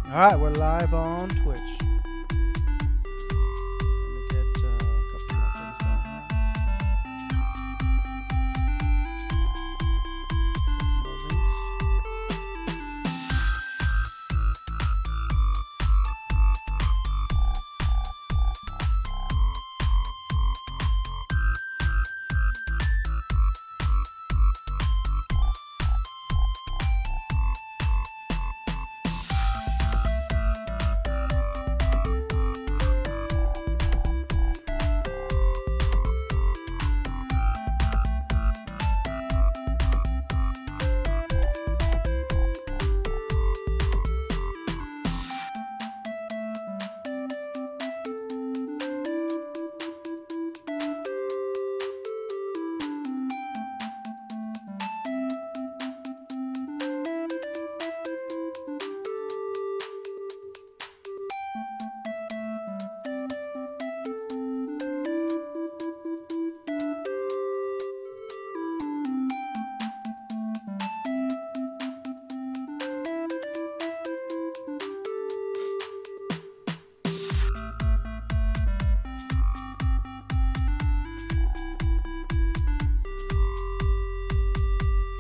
All right, we're live on Twitch. Let me get a couple more things going here. More links.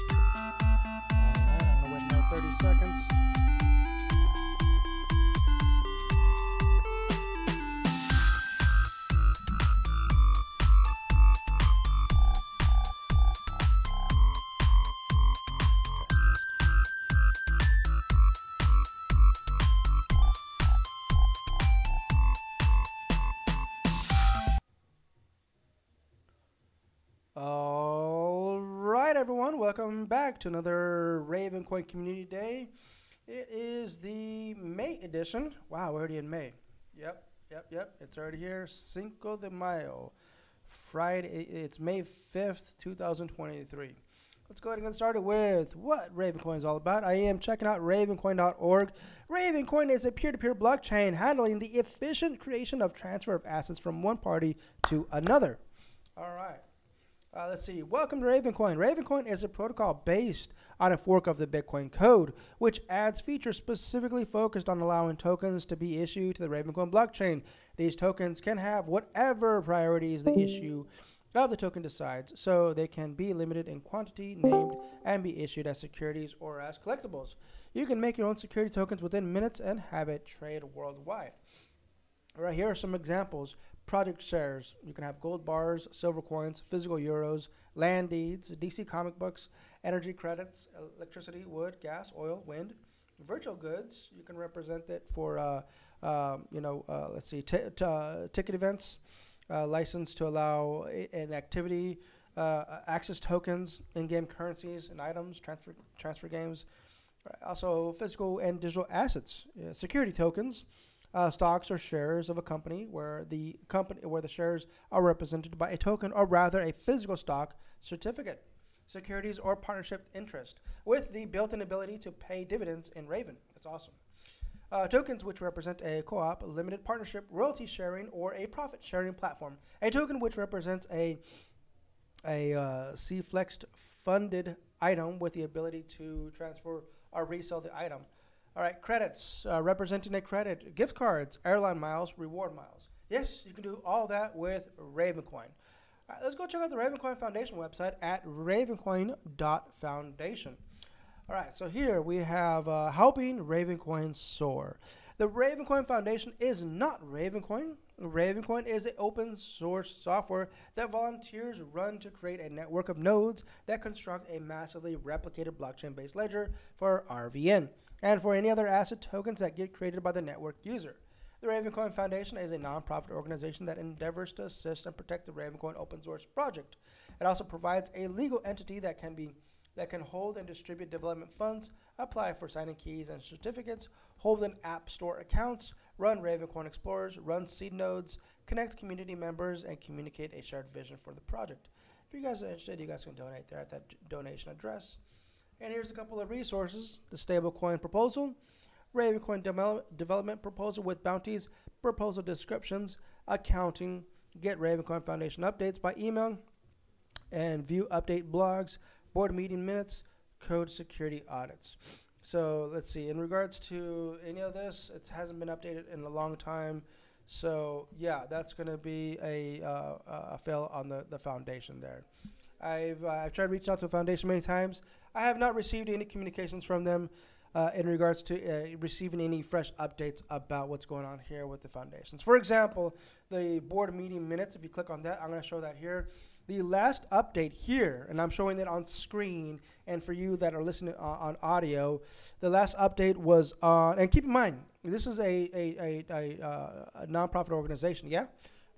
All right, I'm gonna wait another 30 seconds. All right, everyone, welcome back to another Ravencoin Community Day. It is the May edition. Wow, we're already in May. Yep. It's already here. Cinco de Mayo, Friday. It's May 5th, 2023. Let's go ahead and get started with what Ravencoin is all about. I am checking out ravencoin.org. Ravencoin is a peer-to-peer blockchain handling the efficient creation of transfer of assets from one party to another. All right. Let's see. Welcome to Ravencoin. Ravencoin is a protocol based on a fork of the Bitcoin code, which adds features specifically focused on allowing tokens to be issued to the Ravencoin blockchain. These tokens can have whatever priorities the issue of the token decides, so they can be limited in quantity, named, and be issued as securities or as collectibles. You can make your own security tokens within minutes and have it trade worldwide. All right, here are some examples. Project shares. You can have gold bars, silver coins, physical euros, land deeds, DC comic books, energy credits, electricity, wood, gas, oil, wind. Virtual goods. You can represent it for, let's see, ticket events, license to allow an activity, access tokens, in-game currencies and items, transfer games. Also, physical and digital assets, security tokens. Stocks or shares of a company where the shares are represented by a token, or rather a physical stock certificate. Securities or partnership interest with the built-in ability to pay dividends in Raven. That's awesome. Tokens which represent a co-op, limited partnership, royalty sharing, or a profit sharing platform. A token which represents a C-flexed funded item with the ability to transfer or resell the item. All right, credits, representing a credit, gift cards, airline miles, reward miles. Yes, you can do all that with Ravencoin. All right, let's go check out the Ravencoin Foundation website at ravencoin.foundation. All right, so here we have helping Ravencoin soar. The Ravencoin Foundation is not Ravencoin. Ravencoin is an open source software that volunteers run to create a network of nodes that construct a massively replicated blockchain-based ledger for RVN and for any other asset tokens that get created by the network user. The Ravencoin Foundation is a nonprofit organization that endeavors to assist and protect the Ravencoin open source project. It also provides a legal entity that can hold and distribute development funds, apply for signing keys and certificates, hold an app store accounts, run Ravencoin Explorers, run seed nodes, connect community members, and communicate a shared vision for the project. If you guys are interested, you guys can donate there at that donation address. And here's a couple of resources: the stablecoin proposal, Ravencoin development proposal with bounties, proposal descriptions, accounting, get Ravencoin Foundation updates by email, and view update blogs, board meeting minutes, code security audits. So let's see. In regards to any of this, it hasn't been updated in a long time. So yeah, that's going to be a fail on the foundation there. I've tried reaching out to the foundation many times. I have not received any communications from them in regards to receiving any fresh updates about what's going on here with the foundations. For example, the board meeting minutes, if you click on that, I'm going to show that here. The last update here, and I'm showing it on screen, and for you that are listening on audio, the last update was on, and keep in mind, this is a nonprofit organization, yeah?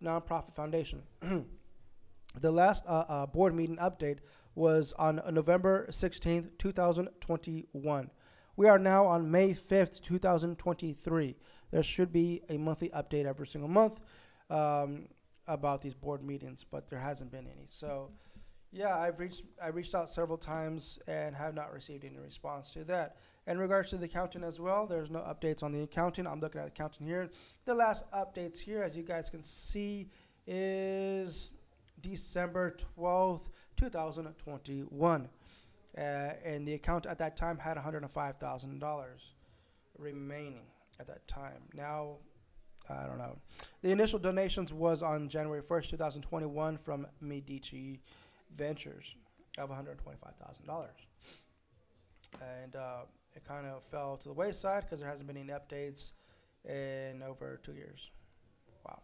Nonprofit foundation. The last board meeting update was on November 16th, 2021. We are now on May 5th, 2023. There should be a monthly update every single month about these board meetings, but there hasn't been any. So, yeah, I reached out several times and have not received any response to that. In regards to the accounting as well, there's no updates on the accounting. I'm looking at accounting here. The last updates here, as you guys can see, is December 12th, 2021. And the account at that time had $105,000 remaining at that time. Now, I don't know. The initial donations was on January 1st, 2021 from Medici Ventures of $125,000. And it kind of fell to the wayside because there hasn't been any updates in over 2 years. Wow.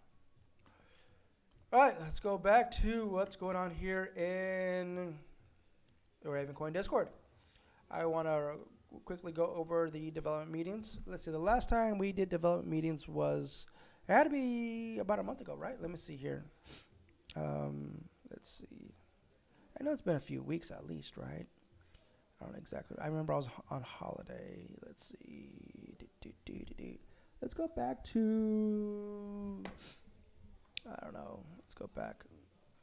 All right, let's go back to what's going on here in the Ravencoin Discord. I want to quickly go over the development meetings. Let's see, the last time we did development meetings was, it had to be about a month ago, right? Let me see here. Let's see. I know it's been a few weeks at least, right? I don't know exactly. I remember I was on holiday. Let's see. Let's go back to, I don't know. Let's go back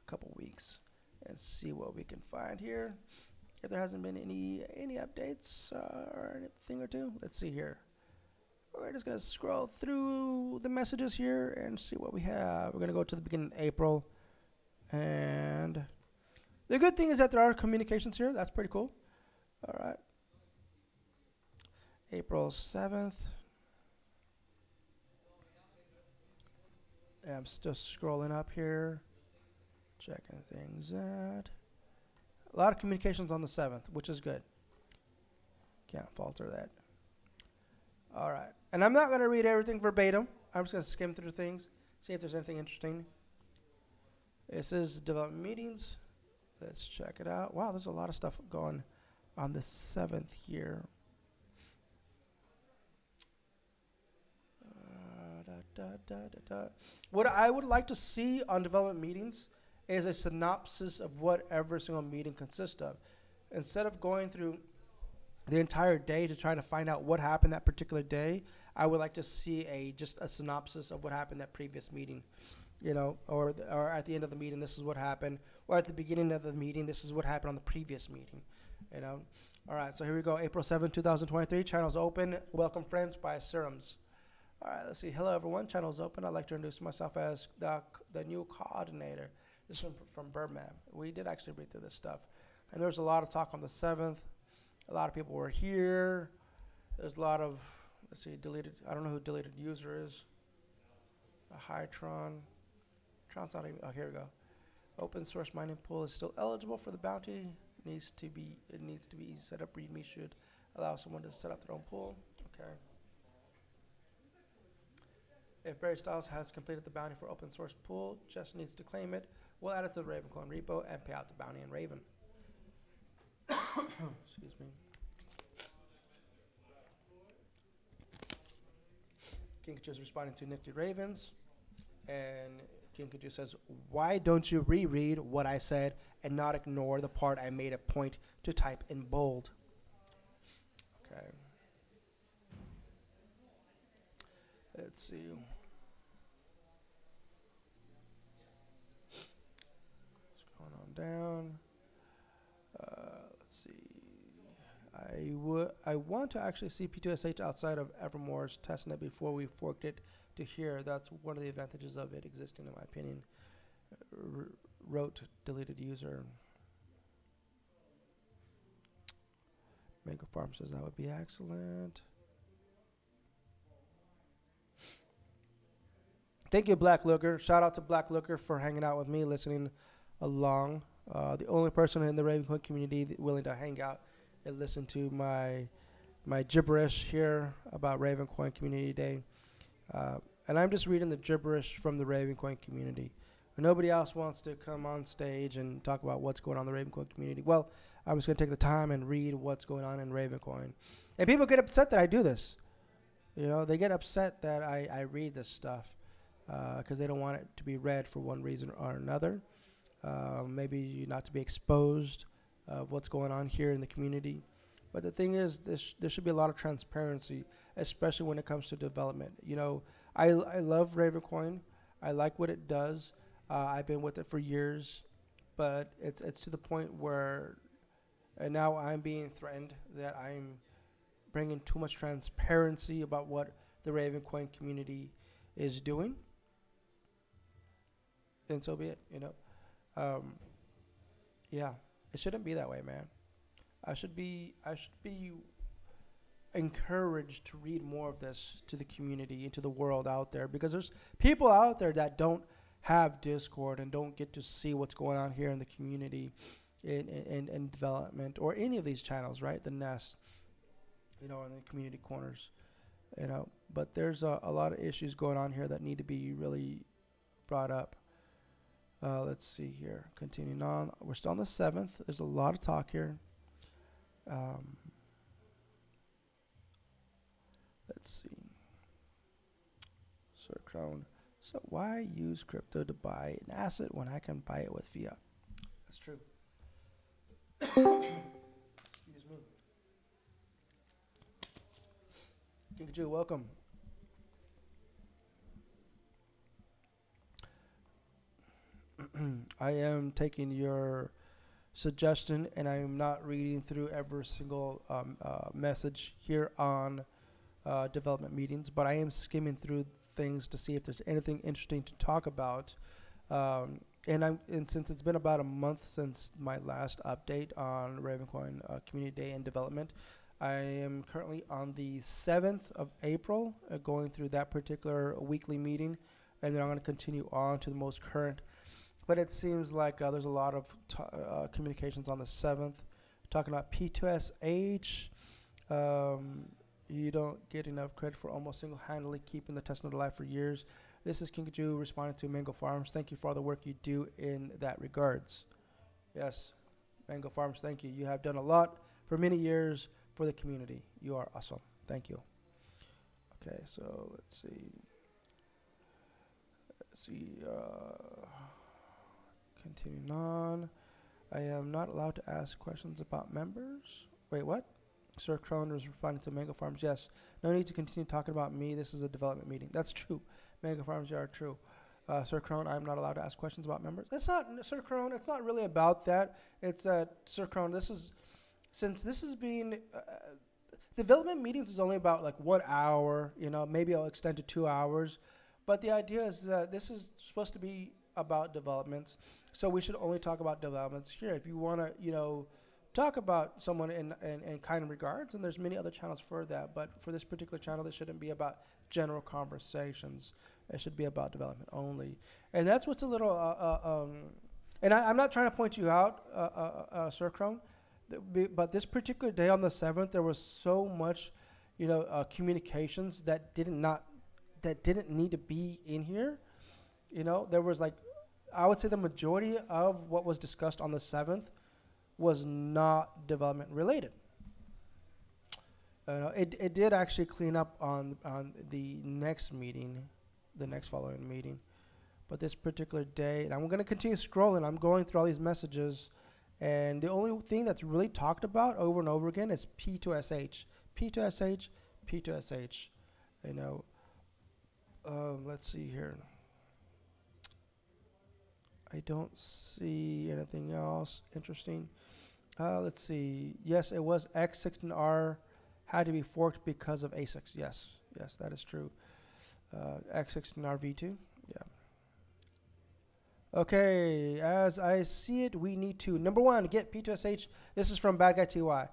a couple weeks and see what we can find here. If there hasn't been any updates or anything or two, let's see here. We're just going to scroll through the messages here and see what we have. We're going to go to the beginning of April. And the good thing is that there are communications here. That's pretty cool. All right. April 7th. And I'm still scrolling up here. Checking things out. A lot of communications on the 7th, which is good. Can't falter that. All right. And I'm not going to read everything verbatim. I'm just going to skim through things, see if there's anything interesting. This is development meetings. Let's check it out. Wow, there's a lot of stuff going on the 7th here. What I would like to see on development meetings is a synopsis of what every single meeting consists of. Instead of going through the entire day to try to find out what happened that particular day, I would like to see just a synopsis of what happened that previous meeting, you know, or at the end of the meeting, this is what happened, or at the beginning of the meeting, this is what happened on the previous meeting, you know. All right, so here we go. April 7, 2023. Channel's open. Welcome, friends, by Serums. All right, let's see. Hello, everyone. Channel's open. I'd like to introduce myself as the new coordinator. This is from Birdman. We did actually read through this stuff. And there was a lot of talk on the 7th. A lot of people were here. There's a lot of, let's see, deleted. I don't know who deleted user is. A Hytron. Tron's not even, oh, here we go. Open source mining pool is still eligible for the bounty. It needs to be easy set up. README should allow someone to set up their own pool. Okay. If Barry Styles has completed the bounty for open source pool, just needs to claim it. We'll add it to the Ravencoin repo and pay out the bounty in Raven. Excuse me. Kinkaju is responding to Nifty Ravens. And Kinkaju says, why don't you reread what I said and not ignore the part I made a point to type in bold? Okay. Let's see. What's going on down? Let's see. I want to actually see P2SH outside of Evermore's testnet before we forked it to here. That's one of the advantages of it existing, in my opinion. Wrote deleted user. Mango Farm says that would be excellent. Thank you, Black Looker. Shout out to Black Looker for hanging out with me, listening along. The only person in the Ravencoin community willing to hang out and listen to my gibberish here about Ravencoin Community Day. And I'm just reading the gibberish from the Ravencoin community. Nobody else wants to come on stage and talk about what's going on in the Ravencoin community. Well, I'm just going to take the time and read what's going on in Ravencoin. And people get upset that I do this. You know, they get upset that I read this stuff because they don't want it to be read for one reason or another. Maybe not to be exposed of what's going on here in the community. But the thing is, there should be a lot of transparency, especially when it comes to development. You know, I love Ravencoin. I like what it does. I've been with it for years, but it's to the point where now I'm being threatened that I'm bringing too much transparency about what the Ravencoin community is doing. And so be it, you know. Yeah, it shouldn't be that way, man. I should be encouraged to read more of this to the community, into the world out there, because there's people out there that don't have Discord and don't get to see what's going on here in the community in development or any of these channels, right? The Nest, you know, in the community corners, you know. But there's a lot of issues going on here that need to be really brought up. Let's see here. Continuing on. We're still on the 7th. There's a lot of talk here. Let's see. Sir Crown. So why use crypto to buy an asset when I can buy it with fiat? That's true. Excuse me. King welcome. I am taking your suggestion, and I am not reading through every single message here on development meetings, but I am skimming through things to see if there's anything interesting to talk about. And since it's been about a month since my last update on Ravencoin Community Day and Development, I am currently on the 7th of April going through that particular weekly meeting, and then I'm going to continue on to the most current. But it seems like there's a lot of communications on the 7th talking about P2SH. You don't get enough credit for almost single-handedly keeping the testnet alive for years. This is King Ju responding to Mango Farms. Thank you for all the work you do in that regards. Yes, Mango Farms, thank you. You have done a lot for many years for the community. You are awesome. Thank you. Okay, so let's see. Continuing on. I am not allowed to ask questions about members. Wait, what? Sir Crone was responding to Mango Farms. Yes, no need to continue talking about me. This is a development meeting. That's true. Mango Farms, you are true. Sir Crone, I'm not allowed to ask questions about members. It's not, Sir Crone, it's not really about that. It's Sir Crone, since this is being, development meetings is only about like 1 hour, you know, maybe I'll extend to 2 hours. But the idea is that this is supposed to be about developments. So we should only talk about developments here. If you want to, you know, talk about someone in kind of regards, and there's many other channels for that, but for this particular channel, this shouldn't be about general conversations. It should be about development only. And that's what's a little, and I'm not trying to point you out, Sir Crone, but this particular day on the 7th, there was so much, you know, communications that didn't need to be in here. You know, there was like, I would say the majority of what was discussed on the 7th was not development related. It did actually clean up on the next meeting, the next following meeting. But this particular day, and I'm going to continue scrolling, I'm going through all these messages, and the only thing that's really talked about over and over again is P2SH. P2SH, P2SH. You know, let's see here. I don't see anything else interesting. Let's see. Yes, it was X16R had to be forked because of ASICs. Yes, that is true. X16R V2. Yeah. Okay, as I see it, we need to, number one, get P2SH. This is from Bad Guy TY.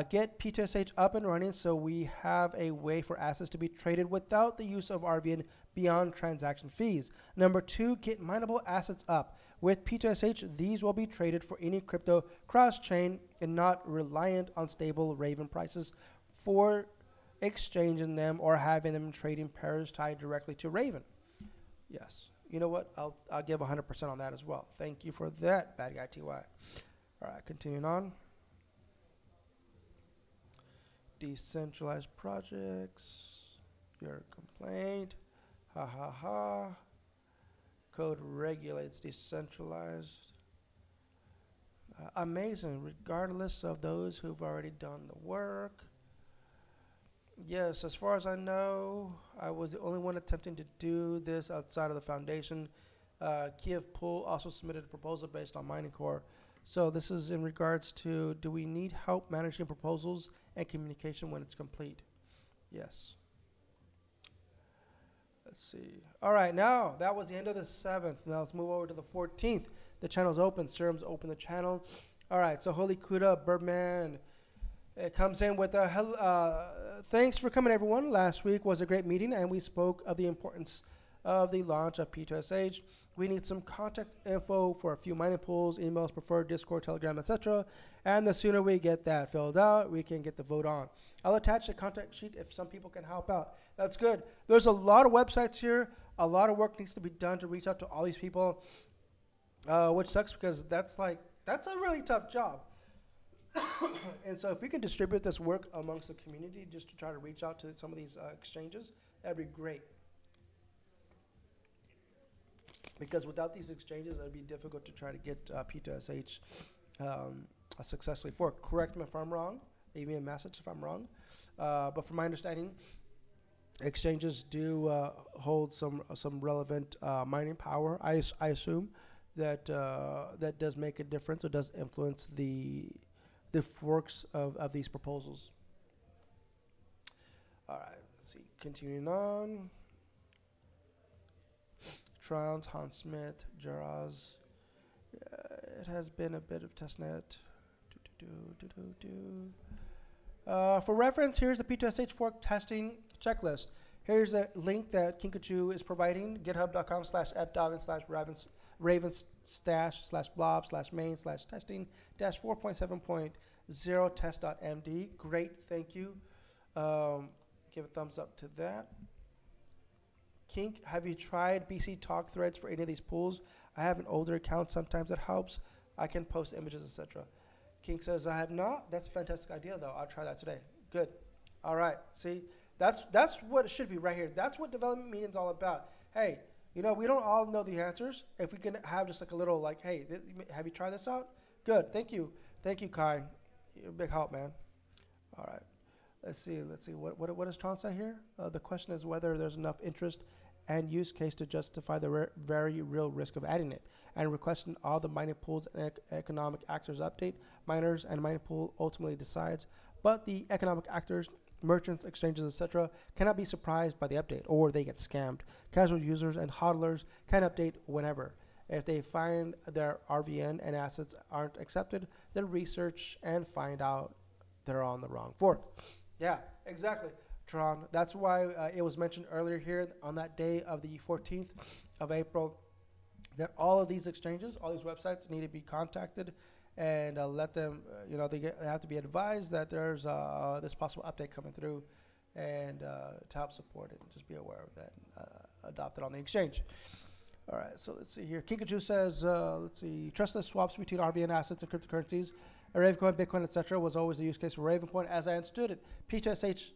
Get P2SH up and running so we have a way for assets to be traded without the use of RVN beyond transaction fees. Number 2, get mineable assets up. With P2SH, these will be traded for any crypto cross-chain and not reliant on stable Raven prices for exchanging them or having them in trading pairs tied directly to Raven. Yes. You know what? I'll give 100% on that as well. Thank you for that, bad guy TY. All right, continuing on. Decentralized projects. Your complaint. Ha ha ha. Code regulates decentralized. Amazing, regardless of those who've already done the work. Yes, as far as I know, I was the only one attempting to do this outside of the foundation. Kiev Pool also submitted a proposal based on Mining Core. So this is in regards to, do we need help managing proposals and communication when it's complete? Yes. Let's see. All right, now that was the end of the 7th. Now let's move over to the 14th. The channel's open. Serum's open the channel. All right, so Holy Kuda, Birdman. It comes in with a thanks for coming, everyone. Last week was a great meeting, and we spoke of the importance of the launch of P2SH. We need some contact info for a few mining pools, emails, preferred, Discord, Telegram, etc. And the sooner we get that filled out, we can get the vote on. I'll attach a contact sheet if some people can help out. That's good. There's a lot of websites here. A lot of work needs to be done to reach out to all these people, which sucks because that's a really tough job. And so if we can distribute this work amongst the community just to try to reach out to some of these exchanges, that'd be great. Because without these exchanges, it would be difficult to try to get P2SH successfully forked. Correct me if I'm wrong. Leave me a message if I'm wrong. But from my understanding, exchanges do hold some relevant mining power. I assume that that does make a difference. It does influence the forks of these proposals. All right, let's see. Continuing on. Trons, Hans Smith, Jaraz. It has been a bit of testnet. For reference, here's the P2SH fork testing checklist. Here's a link that Kinkajou is providing, github.com/app-raven/main/testing-4.7.0 test.md. Great, thank you. Give a thumbs up to that. Kink, have you tried BC Talk threads for any of these pools? I have an older account. Sometimes it helps. I can post images, etc. Kink says, I have not. That's a fantastic idea, though. I'll try that today. Good. All right. See, that's what it should be right here. That's what development meeting is all about. Hey, you know, we don't all know the answers. If we can have just like a little like, hey, have you tried this out? Good. Thank you. Thank you, Kai. You're a big help, man. All right. Let's see. What does Tron say here? The question is whether there's enough interest and use case to justify the very real risk of adding it, and requesting all the mining pools and economic actors update. Miners and mining pool ultimately decides, but the economic actors, merchants, exchanges, etc. cannot be surprised by the update, or they get scammed. Casual users and hodlers can update whenever. If they find their RVN and assets aren't accepted, they'll research and find out they're on the wrong fork. Yeah, exactly, Tron. That's why it was mentioned earlier here on that day of the 14th of April that all of these exchanges, all these websites need to be contacted and let them, they have to be advised that there's this possible update coming through, and to help support it. Just be aware of that, adopt it on the exchange. All right, so let's see here. Kinkajou says, let's see, trustless swaps between RVN assets and cryptocurrencies, Ravencoin, Bitcoin, etc. was always a use case for Ravencoin. As I understood it, P2SH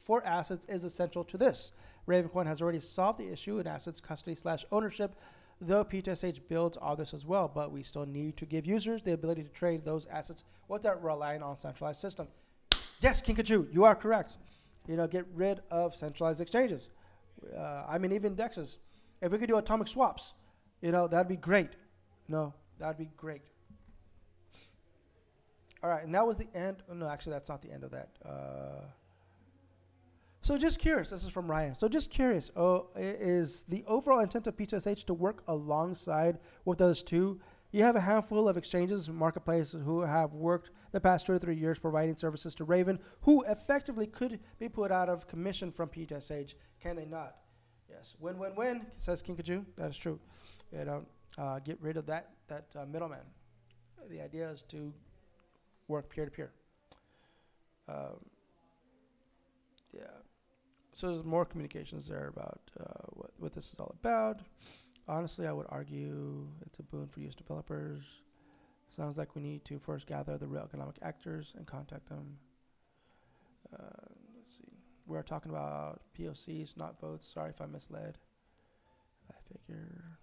for assets is essential to this. Ravencoin has already solved the issue in assets custody/ownership, though P2SH builds all this as well, but we still need to give users the ability to trade those assets without relying on centralized system. Yes, Kinkajou, you are correct. Get rid of centralized exchanges. Even DEXs. If we could do atomic swaps, that'd be great. That'd be great. All right, and that was the end. Oh, no, actually, that's not the end of that. So just curious, this is from Ryan. So just curious, is the overall intent of P2SH to work alongside with those two You have a handful of exchanges and marketplaces who have worked the past 2 or 3 years providing services to Raven who effectively could be put out of commission from PTSH. Can they not? Yes. Win, win, win, says Kinkajou. That is true. Get rid of that middleman. The idea is to work peer-to-peer. Yeah. So there's more communications there about what this is all about. Honestly, I would argue it's a boon for use developers. Sounds like we need to first gather the real economic actors and contact them. Let's see. We're talking about POCs, not votes. Sorry if I misled. I figure.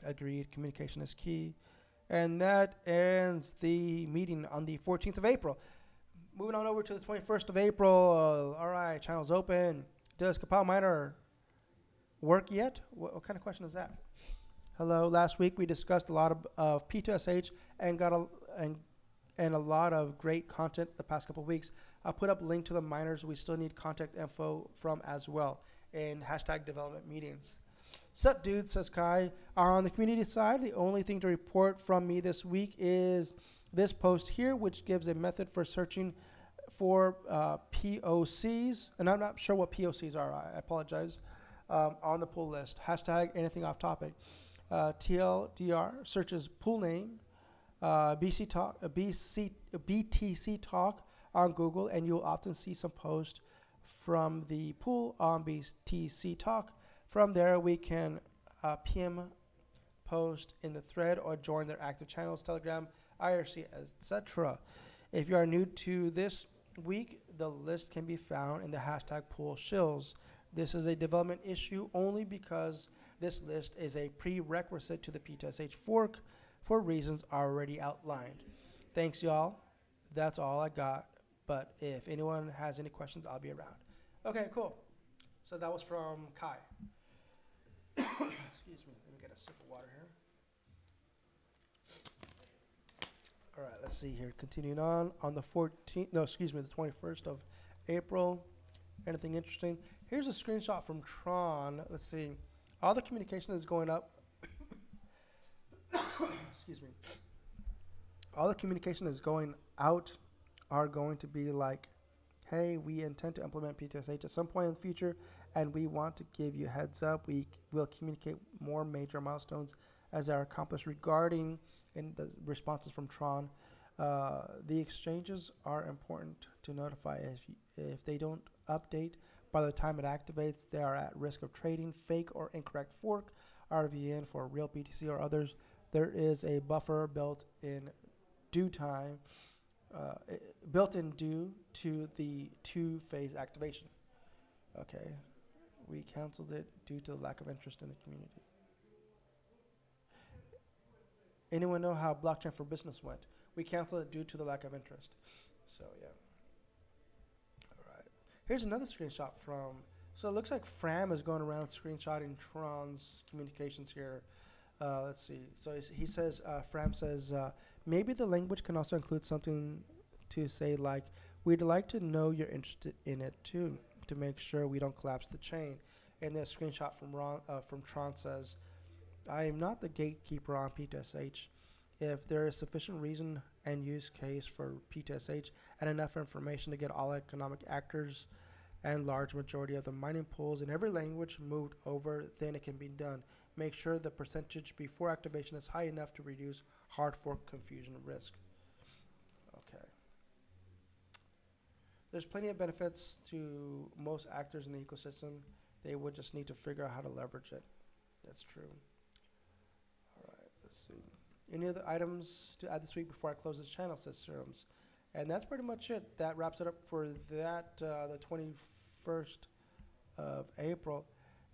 Agreed. Communication is key. And that ends the meeting on the 14th of April. Moving on over to the 21st of April. All right, channel's open. Does Compile Miner work yet? What kind of question is that? Hello. Last week we discussed a lot of P2SH and got a lot of great content the past couple of weeks. I'll put up a link to the miners we still need contact info from as well in hashtag development meetings. Sup, dude, says Kai. On the community side, the only thing to report from me this week is this post here, which gives a method for searching for POCs. And I'm not sure what POCs are. I apologize. On the pull list. Hashtag anything off topic. TLDR searches pool name, BTC talk on Google, and you'll often see some post from the pool on BTC talk. From there, we can PM post in the thread or join their active channels, Telegram, IRC, etc. If you are new to this week, the list can be found in the hashtag pool shills. This is a development issue only because this list is a prerequisite to the P2SH fork for reasons already outlined. Thanks, y'all. That's all I got. But if anyone has any questions, I'll be around. Okay, cool. So that was from Kai. Excuse me. Let me get a sip of water here. All right, let's see here. Continuing on the 21st of April. Anything interesting? Here's a screenshot from Tron. Let's see. All the communication is going up. Excuse me. All the communication is going out are going to be like, hey, we intend to implement PTSH at some point in the future, and we want to give you a heads up. We will communicate more major milestones as they are accomplished regarding in the responses from Tron. The exchanges are important to notify. If they don't update by the time it activates, they are at risk of trading fake or incorrect fork, RVN for real BTC or others. There is a buffer built in due to the two-phase activation. Okay, we canceled it due to the lack of interest in the community. Anyone know how blockchain for business went? We canceled it due to the lack of interest. So yeah. All right. Here's another screenshot from. So it looks like Fram is going around screenshotting Tron's communications here. Let's see. So he says, Fram says, maybe the language can also include something to say like, we'd like to know you're interested in it too, to make sure we don't collapse the chain. And the screenshot from Tron says, I am not the gatekeeper on P2SH. If there is sufficient reason and use case for P2SH and enough information to get all economic actors and large majority of the mining pools in every language moved over, then it can be done. Make sure the percentage before activation is high enough to reduce hard fork confusion risk. Okay. There's plenty of benefits to most actors in the ecosystem. They would just need to figure out how to leverage it. That's true. All right, let's see. Any other items to add this week before I close this channel, says Serums. And that's pretty much it. That wraps it up for that, the 21st of April.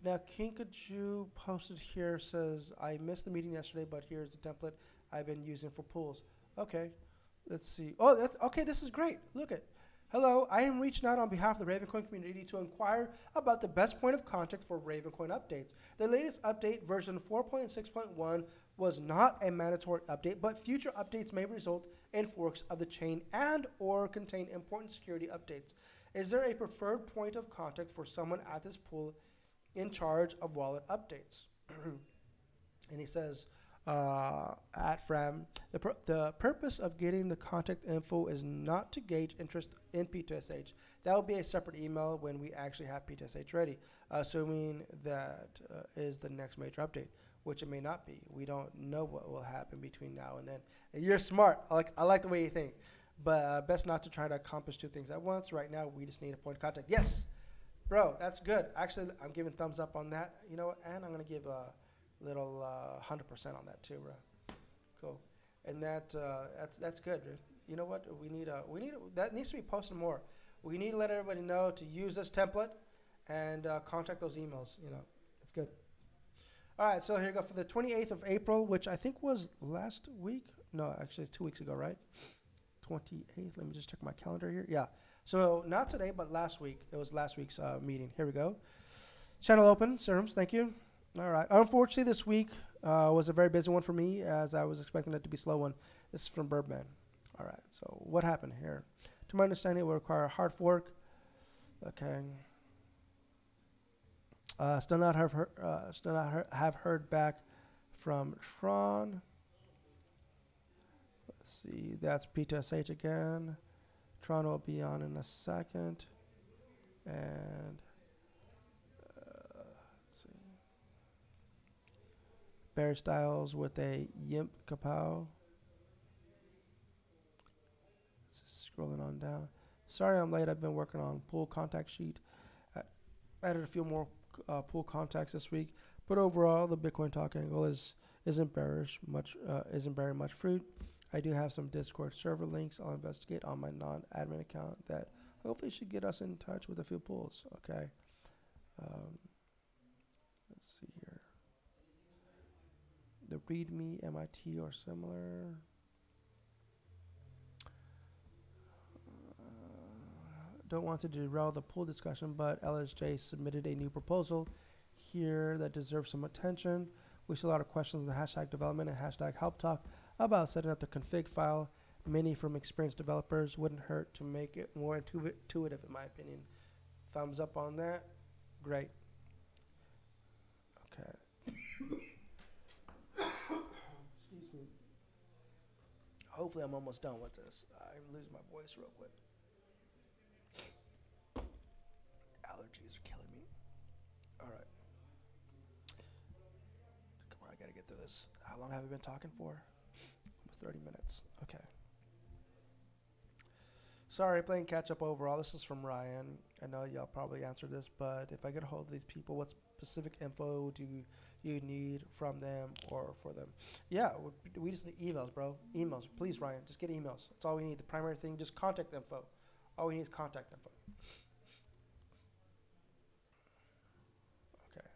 Now, Kinkajou posted here, says, I missed the meeting yesterday, but here's the template I've been using for pools. Okay, let's see. Oh, that's okay, this is great. Look at. Hello, I am reaching out on behalf of the Ravencoin community to inquire about the best point of contact for Ravencoin updates. The latest update, version 4.6.1, was not a mandatory update, but future updates may result in forks of the chain and or contain important security updates. Is there a preferred point of contact for someone at this pool in charge of wallet updates? And he says, at Fram. The purpose of getting the contact info is not to gauge interest in P2SH. That will be a separate email when we actually have P2SH ready, assuming that is the next major update, which it may not be. We don't know what will happen between now and then. And you're smart. I like the way you think. But best not to try to accomplish two things at once. Right now, we just need a point of contact. Yes, bro, that's good. Actually, I'm giving thumbs up on that. You know what? And I'm going to give a little 100% on that too, bro. Cool. And that's good, dude. You know what? That needs to be posted more. We need to let everybody know to use this template and contact those emails. You know, it's good. All right, so here we go for the 28th of April, which I think was last week. No, actually, it's 2 weeks ago, right? 28th. Let me just check my calendar here. Yeah. So not today, but last week. It was last week's meeting. Here we go. Channel open. Serums, thank you. All right. Unfortunately, this week was a very busy one for me, as I was expecting it to be a slow one. This is from Birdman. All right. So what happened here? To my understanding, it will require a hard fork. Okay. Still not have heard back from Tron. Let's see, that's P2SH again. Tron will be on in a second. And let's see. Barry Styles with a Yimp Kapow. Just scrolling on down. Sorry I'm late. I've been working on pool contact sheet. I added a few more pool contacts this week. But overall, the Bitcoin Talk angle isn't bearing much fruit. I do have some Discord server links I'll investigate on my non-admin account that hopefully should get us in touch with a few pools. Okay. Let's see here. The README, MIT, or similar. Don't want to derail the pool discussion, but LSJ submitted a new proposal here that deserves some attention. We see a lot of questions on the hashtag development and hashtag help talk about setting up the config file. Many from experienced developers. Wouldn't hurt to make it more intuitive, in my opinion. Thumbs up on that. Great. Okay. Excuse me. Hopefully I'm almost done with this. I'm losing my voice real quick. Allergies are killing me. All right. Come on, I gotta get through this. How long have I been talking for? 30 minutes. Okay. Sorry, playing catch up overall. This is from Ryan. I know y'all probably answered this, but if I get a hold of these people, what specific info do you need from them or for them? Yeah, we just need emails, bro. Emails. Please, Ryan, just get emails. That's all we need. The primary thing, just contact info. All we need is contact info. Okay.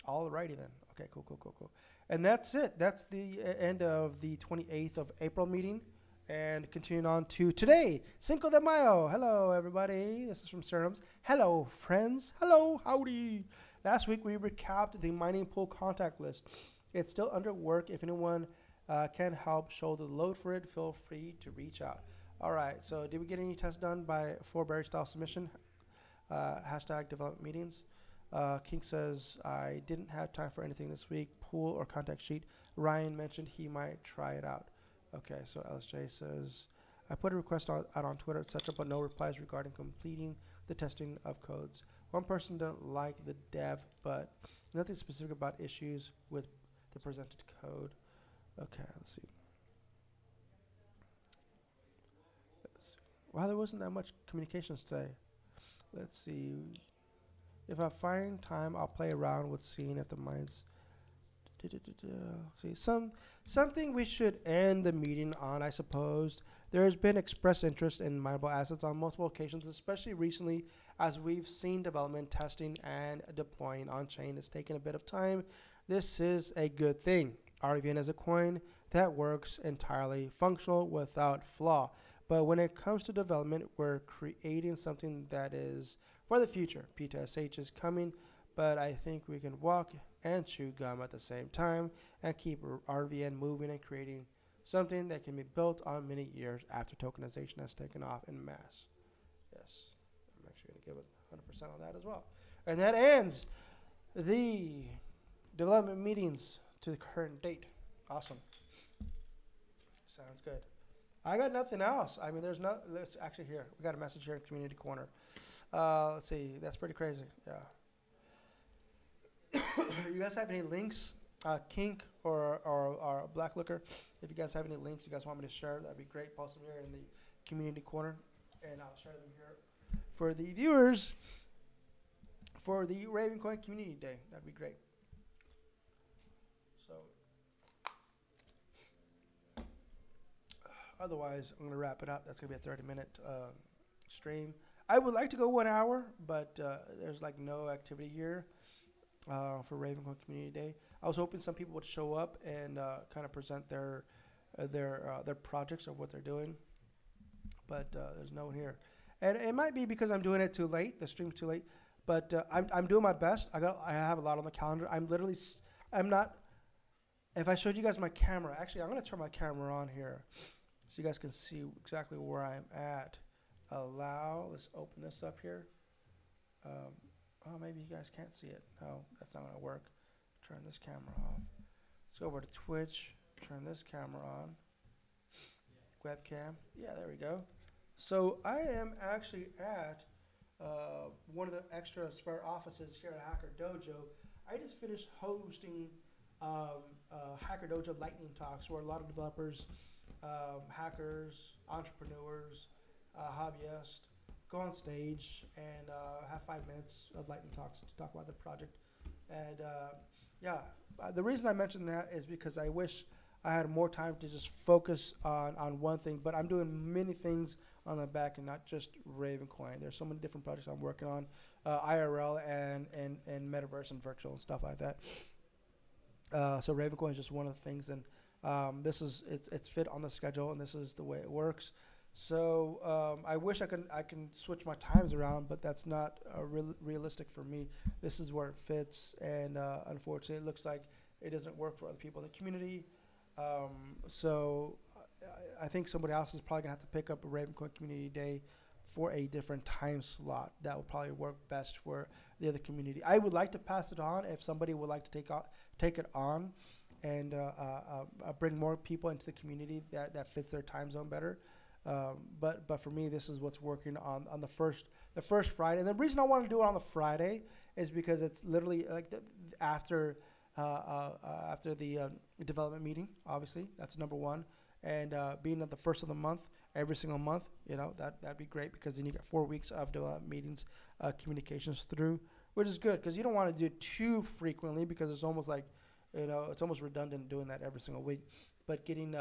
Alrighty then. Okay, cool. And that's it. That's the end of the 28th of April meeting. And continuing on to today, Cinco de Mayo. Hello, everybody. This is from Serums. Hello, friends. Hello, howdy. Last week, we recapped the mining pool contact list. It's still under work. If anyone can help shoulder the load for it, feel free to reach out. All right. So did we get any tests done for Barry style submission? Hashtag development meetings. King says, I didn't have time for anything this week. Pool or contact sheet. Ryan mentioned he might try it out. Okay, so LSJ says, I put a request out on Twitter, etc., but no replies regarding completing the testing of codes. One person didn't like the dev, but nothing specific about issues with the presented code. Okay, let's see. Wow, there wasn't that much communications today. Let's see. If I find time, I'll play around with seeing if the mines. See, something we should end the meeting on, I suppose. There has been expressed interest in mineable assets on multiple occasions, especially recently, as we've seen development, testing, and deploying on chain. It's taken a bit of time. This is a good thing. RVN is a coin that works entirely functional without flaw. But when it comes to development, we're creating something that is for the future. P2SH is coming, but I think we can walk and chew gum at the same time and keep RVN moving and creating something that can be built on many years after tokenization has taken off en masse. Yes, I'm actually going to give it 100% on that as well. And that ends the development meetings to the current date. Awesome. Sounds good. I got nothing else. I mean, there's no. Let's actually here. We got a message here in community corner. Let's see. That's pretty crazy. Yeah. You guys have any links, Kink or Black Looker? If you guys have any links you guys want me to share, that'd be great. Post them here in the community corner, and I'll share them here for the viewers for the Ravencoin Community Day. That'd be great. So, otherwise, I'm gonna wrap it up. That's gonna be a 30-minute stream. I would like to go 1 hour, but there's like no activity here for Ravencoin Community Day. I was hoping some people would show up and kind of present their projects of what they're doing, but there's no one here. And it might be because I'm doing it too late. The stream's too late, but I'm doing my best. I have a lot on the calendar. I'm not. If I showed you guys my camera, actually, I'm gonna turn my camera on here, so you guys can see exactly where I'm at. Allow. Let's open this up here. Oh, maybe you guys can't see it. No, that's not gonna work. Turn this camera off. Let's go over to Twitch. Turn this camera on. Webcam. Yeah, there we go. So I am actually at one of the extra spare offices here at Hacker Dojo. I just finished hosting Hacker Dojo Lightning Talks, where a lot of developers, hackers, entrepreneurs, hobbyists go on stage and have 5 minutes of lightning talks to talk about the project. And yeah, the reason I mentioned that is because I wish I had more time to just focus on one thing, but I'm doing many things on the back and not just Ravencoin. There's so many different projects I'm working on, IRL and metaverse and virtual and stuff like that. So Ravencoin is just one of the things, and it's fit on the schedule, and this is the way it works. So I wish I can switch my times around, but that's not realistic for me. This is where it fits, and unfortunately, it looks like it doesn't work for other people in the community. So I think somebody else is probably gonna have to pick up a Ravencoin Community Day for a different time slot. That would probably work best for the other community. I would like to pass it on if somebody would like to take it on and bring more people into the community that fits their time zone better. But for me, this is what's working on the first Friday. And the reason I want to do it on the Friday is because it's literally like after the development meeting. Obviously, that's number one. And being at the first of the month, every single month, that'd be great, because then you get 4 weeks of development meetings, communications through, which is good, because you don't want to do it too frequently, because it's almost like, it's almost redundant doing that every single week. But getting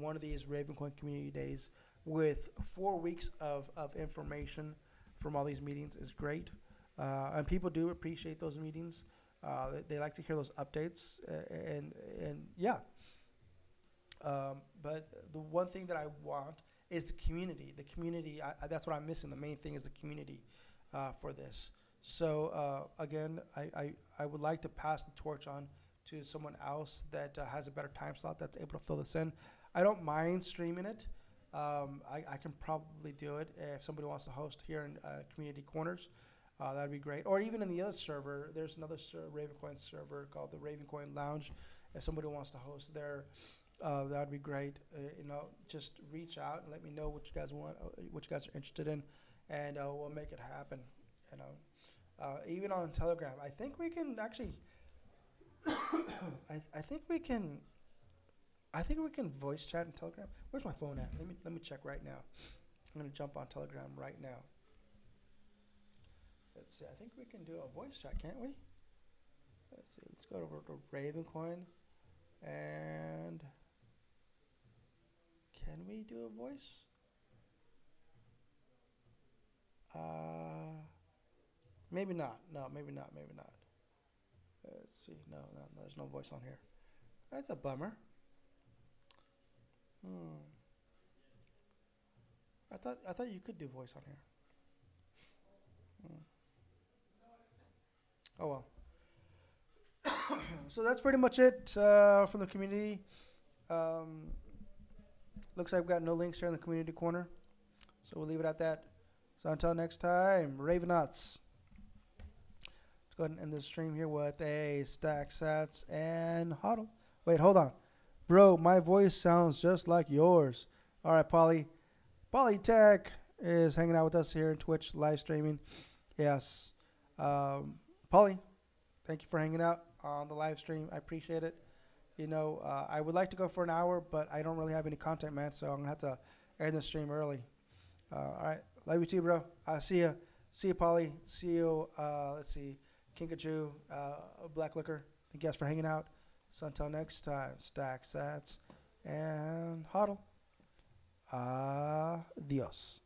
one of these Ravencoin Community Days with 4 weeks of information from all these meetings is great. And people do appreciate those meetings. They like to hear those updates, and yeah. But the one thing that I want is the community. The community, that's what I'm missing. The main thing is the community for this. So again, I would like to pass the torch on to someone else that has a better time slot that's able to fill this in. I don't mind streaming it. I can probably do it if somebody wants to host here in Community Corners. That'd be great. Or even in the other server, there's another Ravencoin server called the Ravencoin Lounge. If somebody wants to host there, that'd be great. Just reach out and let me know what you guys want, what you guys are interested in, and we'll make it happen. Even on Telegram, I think we can actually. I think we can voice chat in Telegram. Where's my phone at? Let me check right now. I'm gonna jump on Telegram right now. Let's see. I think we can do a voice chat, can't we? Let's see. Let's go over to Ravencoin, and can we do a voice? Maybe not. No, maybe not. Maybe not. Let's see. No, there's no voice on here. That's a bummer. I thought you could do voice on here. Oh well. So that's pretty much it from the community. Looks like we've got no links here in the community corner, so we'll leave it at that. So until next time, Ravenauts. Let's go ahead and end the stream here with a stack sats and hodl. Wait, hold on. Bro, my voice sounds just like yours. All right, Polly. Polytech is hanging out with us here in Twitch live streaming. Yes. Um, Polly, thank you for hanging out on the live stream. I appreciate it. I would like to go for an hour, but I don't really have any content, man. So I'm gonna have to end the stream early. All right, love you too, bro. See ya. See you, Polly. See you. Let's see, Kinkajou, Black Liquor. Thank you guys for hanging out. So until next time, stack sats and hodl. Adios.